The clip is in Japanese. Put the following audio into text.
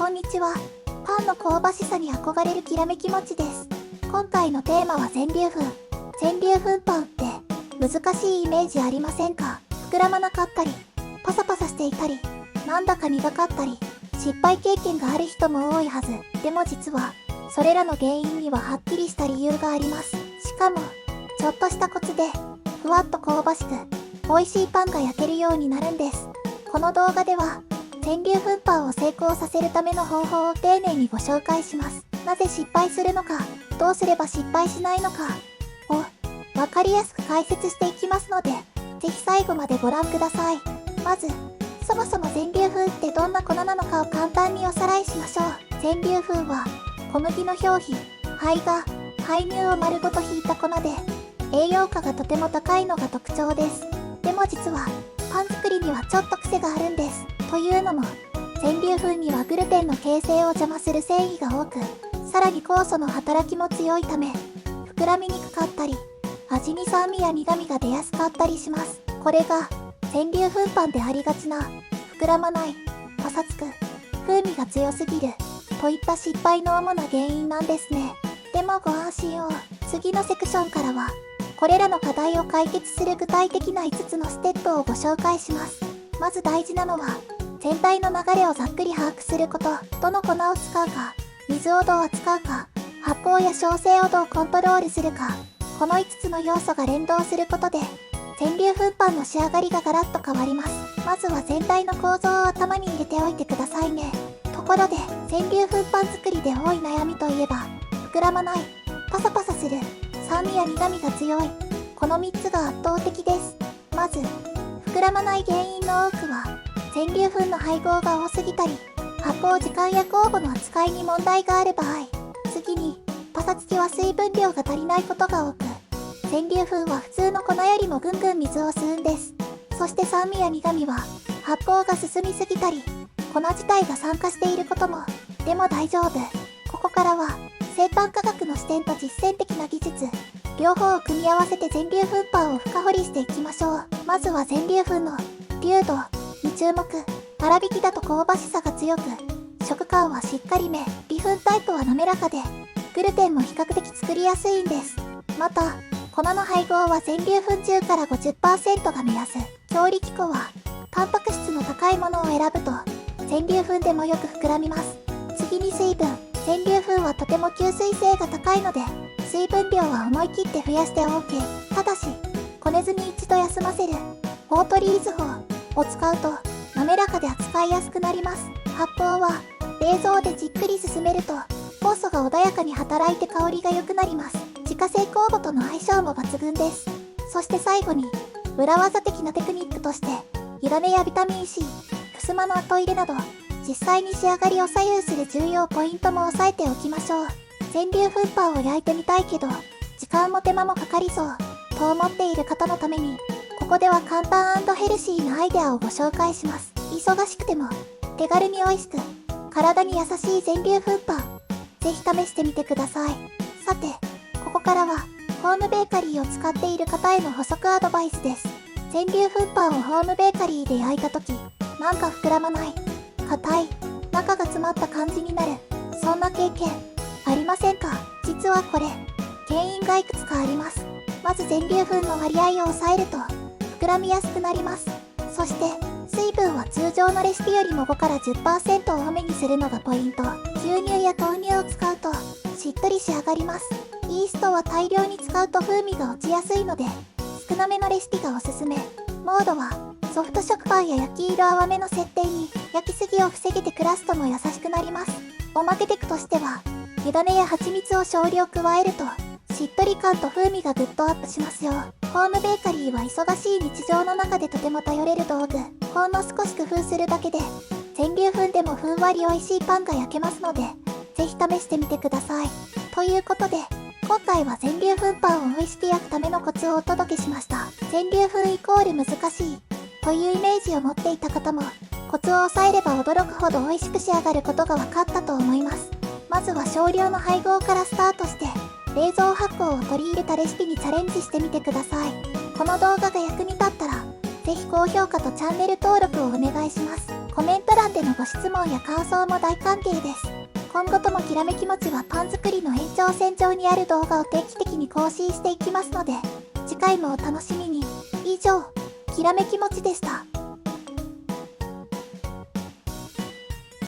こんにちは。パンの香ばしさに憧れるきらめき餅です。今回のテーマは全粒粉。全粒粉パンって難しいイメージありませんか？膨らまなかったり、パサパサしていたり、なんだか苦かったり、失敗経験がある人も多いはず。でも実は、それらの原因にははっきりした理由があります。しかも、ちょっとしたコツで、ふわっと香ばしく、美味しいパンが焼けるようになるんです。この動画では、全粒粉パンを成功させるための方法を丁寧にご紹介します。なぜ失敗するのか、どうすれば失敗しないのかをわかりやすく解説していきますので、ぜひ最後までご覧ください。まず、そもそも全粒粉ってどんな粉なのかを簡単におさらいしましょう。全粒粉は、小麦の表皮、胚芽、胚乳を丸ごとひいた粉で、栄養価がとても高いのが特徴です。でも実は、パン作りにはちょっと癖があるんです。というのも、全粒粉にはグルテンの形成を邪魔する繊維が多く、さらに酵素の働きも強いため、膨らみにくかったり、味に酸味や苦味が出やすかったりします。これが、全粒粉パンでありがちな、膨らまない、パサつく、風味が強すぎる、といった失敗の主な原因なんですね。でもご安心を。次のセクションからは、これらの課題を解決する具体的な5つのステップをご紹介します。まず大事なのは、全体の流れをざっくり把握すること。どの粉を使うか、水をどう扱うか、発酵や焼成をどうコントロールするか。この5つの要素が連動することで、全粒粉パンの仕上がりがガラッと変わります。まずは全体の構造を頭に入れておいてくださいね。ところで、全粒粉パン作りで多い悩みといえば、膨らまない、パサパサする、酸味や苦味が強い。この3つが圧倒的です。まず、膨らまない原因の多くは、全粒粉の配合が多すぎたり、発酵時間や酵母の扱いに問題がある場合、次に、パサつきは水分量が足りないことが多く、全粒粉は普通の粉よりもぐんぐん水を吸うんです。そして酸味や苦味は、発酵が進みすぎたり、粉自体が酸化していることも。でも大丈夫。ここからは、製パン科学の視点と実践的な技術、両方を組み合わせて全粒粉パンを深掘りしていきましょう。まずは全粒粉の、粒度に注目。粗挽きだと香ばしさが強く、食感はしっかりめ、微粉タイプは滑らかで、グルテンも比較的作りやすいんです。また、粉の配合は全粒粉10から 50% が目安。調理機構は、タンパク質の高いものを選ぶと、全粒粉でもよく膨らみます。次に水分。全粒粉はとても吸水性が高いので、水分量は思い切って増やして OK。ただし、こねずに一度休ませる、オートリリーズ法を使うと、滑らかで扱いやすくなります。発酵は、冷蔵でじっくり進めると、酵素が穏やかに働いて香りが良くなります。自家製酵母との相性も抜群です。そして最後に、裏技的なテクニックとして、湯種やビタミン C、ふすまの後入れなど、実際に仕上がりを左右する重要ポイントも押さえておきましょう。全粒粉パンを焼いてみたいけど、時間も手間もかかりそう、と思っている方のために、ここでは簡単&ヘルシーなアイデアをご紹介します。忙しくても、手軽に美味しく、体に優しい全粒粉パン。ぜひ試してみてください。さて、ここからは、ホームベーカリーを使っている方への補足アドバイスです。全粒粉パンをホームベーカリーで焼いた時、なんか膨らまない、硬い、中が詰まった感じになる、そんな経験、ありませんか？実はこれ、原因がいくつかあります。まず全粒粉の割合を抑えると、膨らみやすくなります。そして、水分は通常のレシピよりも5から 10% 多めにするのがポイント。牛乳や豆乳を使うと、しっとり仕上がります。イーストは大量に使うと風味が落ちやすいので、少なめのレシピがおすすめ。モードは、ソフト食パンや焼き色淡めの設定に、焼きすぎを防げてクラストも優しくなります。おまけテクとしては、湯種や蜂蜜を少量加えると、しっとり感と風味がぐっとアップしますよ。ホームベーカリーは忙しい日常の中でとても頼れる道具。ほんの少し工夫するだけで、全粒粉でもふんわり美味しいパンが焼けますので、ぜひ試してみてください。ということで、今回は全粒粉パンを美味しく焼くためのコツをお届けしました。全粒粉イコール難しいというイメージを持っていた方も、コツを押さえれば驚くほど美味しく仕上がることが分かったと思います。まずは少量の配合からスタートして、冷蔵発酵を取り入れたレシピにチャレンジしてみてください。この動画が役に立ったら、ぜひ高評価とチャンネル登録をお願いします。コメント欄でのご質問や感想も大歓迎です。今後ともきらめきもちはパン作りの延長線上にある動画を定期的に更新していきますので、次回もお楽しみに。以上、きらめきもちでした。